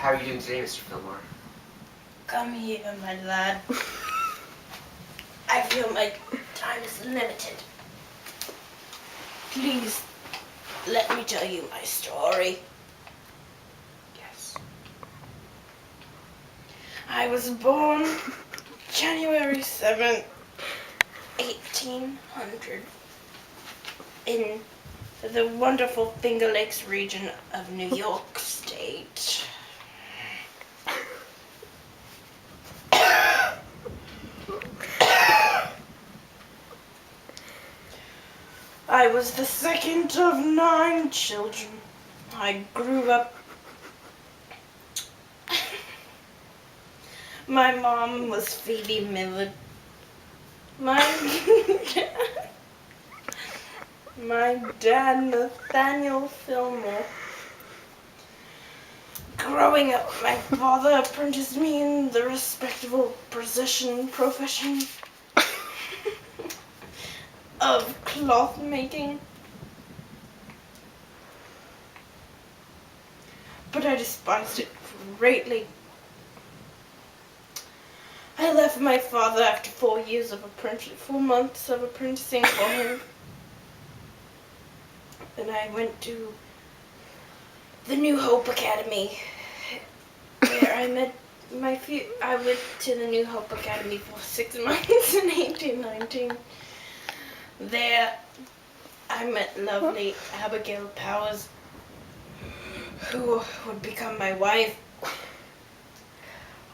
How are you doing today, Mr. Fillmore? Come here, my lad. I feel my time is limited. Please, let me tell you my story. Yes. I was born January 7th, 1800, in the wonderful Finger Lakes region of New York State. I was the second of 9 children. I grew up. My mom was Phoebe Millard. My dad, Nathaniel Fillmore. Growing up, my father apprenticed me in the respectable profession of cloth making. But I despised it greatly. I left my father after 4 months of apprenticing for him. And I went to the New Hope Academy, where I met I went to the New Hope Academy for 6 months in 1819. There, I met lovely Abigail Powers, who would become my wife.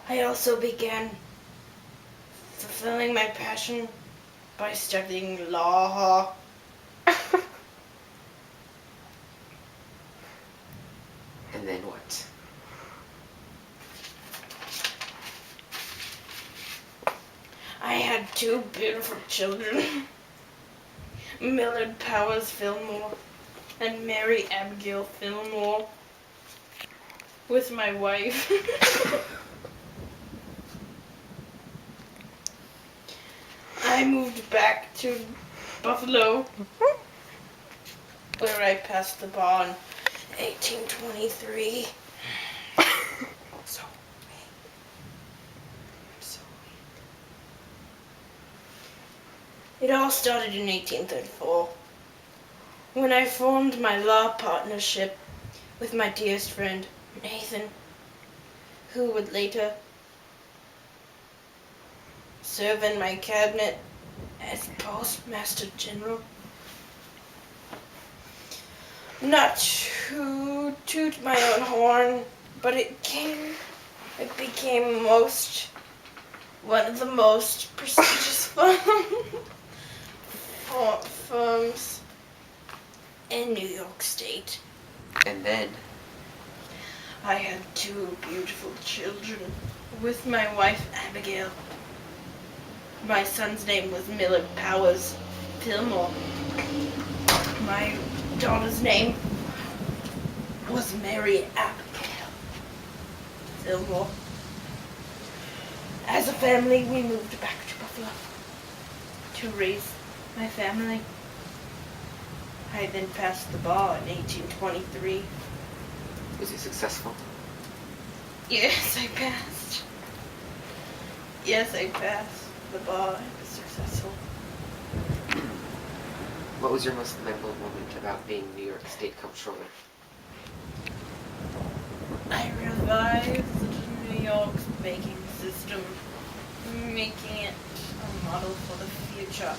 I also began fulfilling my passion by studying law. And then what? I had 2 beautiful children, Millard Powers Fillmore and Mary Abigail Fillmore, with my wife. I moved back to Buffalo, where I passed the bar in 1823. It all started in 1834, when I formed my law partnership with my dearest friend, Nathan, who would later serve in my cabinet as Postmaster General. Not to toot my own horn, but it became one of the most prestigious firms in New York State. And then? I had 2 beautiful children with my wife Abigail. My son's name was Millard Powers Fillmore. My daughter's name was Mary Abigail Fillmore. As a family, we moved back to Buffalo to raise my family. I then passed the bar in 1823. Was it successful? Yes, I passed. Yes, I passed the bar. It was successful. What was your most memorable moment about being New York State Comptroller? I revised New York's banking system, making it a model for the future.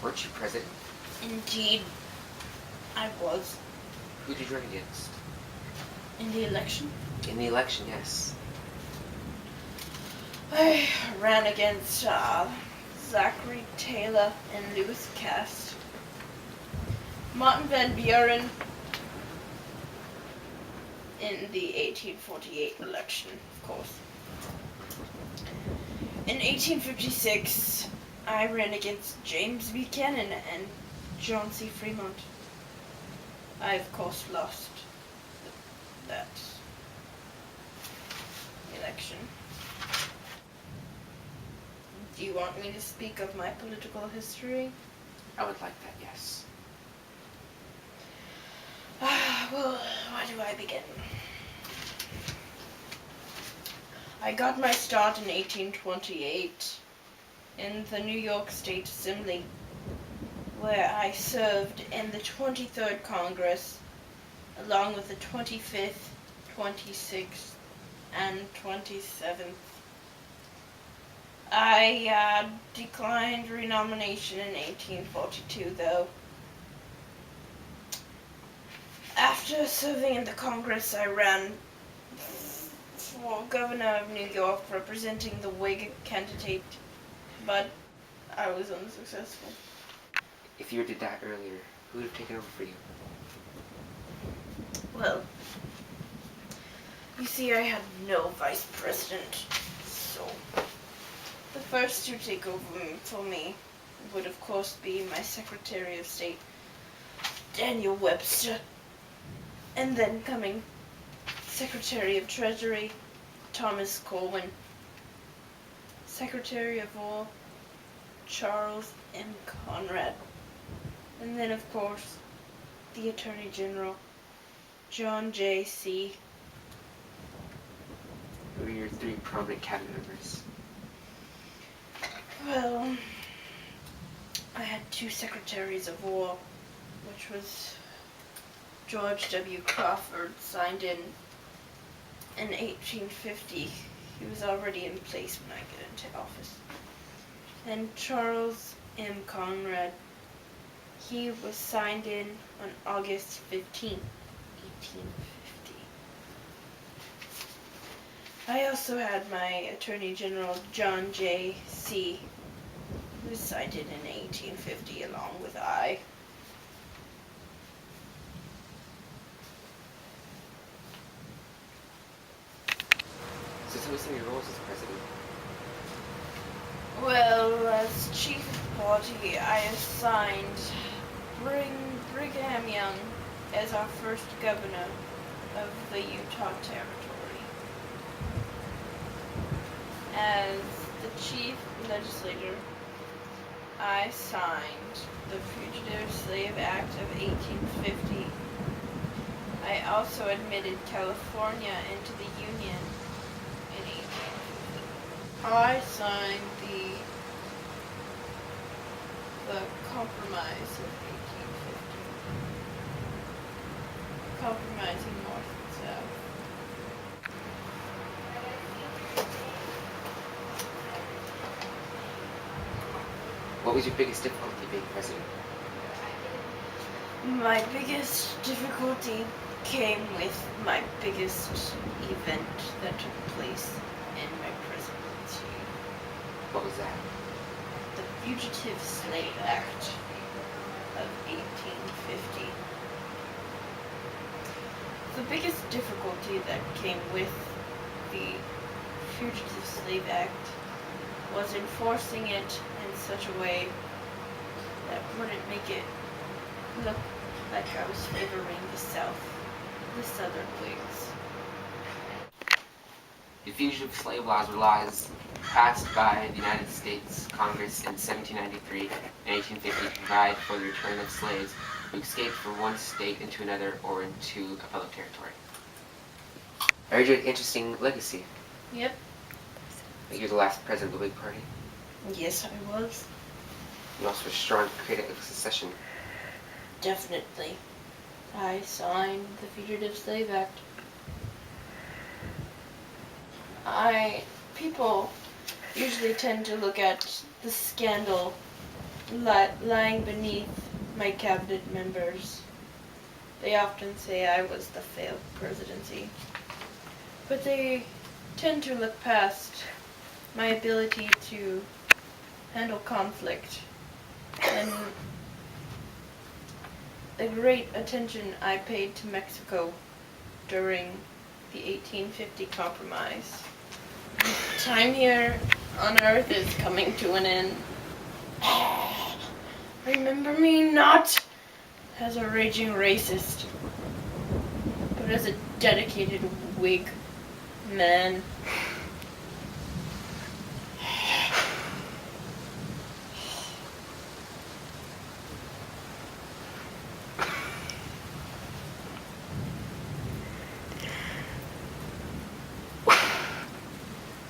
Weren't you president? Indeed, I was. Who did you run against? In the election? In the election, yes. I ran against Zachary Taylor and Lewis Cass. Martin Van Buren in the 1848 election, of course. In 1856, I ran against James Buchanan and John C. Fremont. I, of course, lost that election. Do you want me to speak of my political history? I would like that, yes. Well, where do I begin? I got my start in 1828 in the New York State Assembly, where I served in the 23rd Congress, along with the 25th, 26th, and 27th. I declined renomination in 1842, though. After serving in the Congress, I ran for governor of New York, representing the Whig candidate, but I was unsuccessful. If you were to die earlier, who would have taken over for you? Well, you see, I had no vice president, so the first to take over for me would of course be my Secretary of State, Daniel Webster, and then coming Secretary of Treasury, Thomas Corwin, Secretary of War, Charles M. Conrad, and then of course the Attorney General, John J. C. Who are your 3 prominent cabinet members? Well, I had 2 Secretaries of War, which was George W. Crawford, signed in 1850. He was already in place when I got into office. And Charles M. Conrad, he was signed in on August 15, 1850. I also had my Attorney General, John J. C., who was signed in 1850 along with I. So tell me some of your roles as president. Well, as chief of party, I assigned Brigham Young as our first governor of the Utah Territory. As the chief legislator, I signed the Fugitive Slave Act of 1850. I also admitted California into the Union in 1850. I signed the Compromise of 1850, compromising North and South. What was your biggest difficulty being president? My biggest difficulty came with my biggest event that took place in my presidency. What was that? The Fugitive Slave Act of 1850. The biggest difficulty that came with the Fugitive Slave Act was enforcing it in such a way that wouldn't make it look like I was favoring the South, the Southern Whigs. The fugitive slave laws were laws passed by the United States Congress in 1793 and 1850 to provide for the return of slaves who escaped from one state into another or into a public territory. I heard you had an interesting legacy. Yep. You're the last president of the Whig Party. Yes, I was. You also were strong to create a secession. Definitely. I signed the Fugitive Slave Act. People usually tend to look at the scandal lying beneath my cabinet members. They often say I was the failed presidency. But they tend to look past my ability to handle conflict and the great attention I paid to Mexico during the 1850 compromise. Time here on Earth is coming to an end. Remember me not as a raging racist, but as a dedicated Whig man.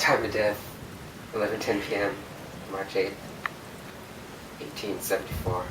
Time of death, 11:10 p.m., March 8th, 1874.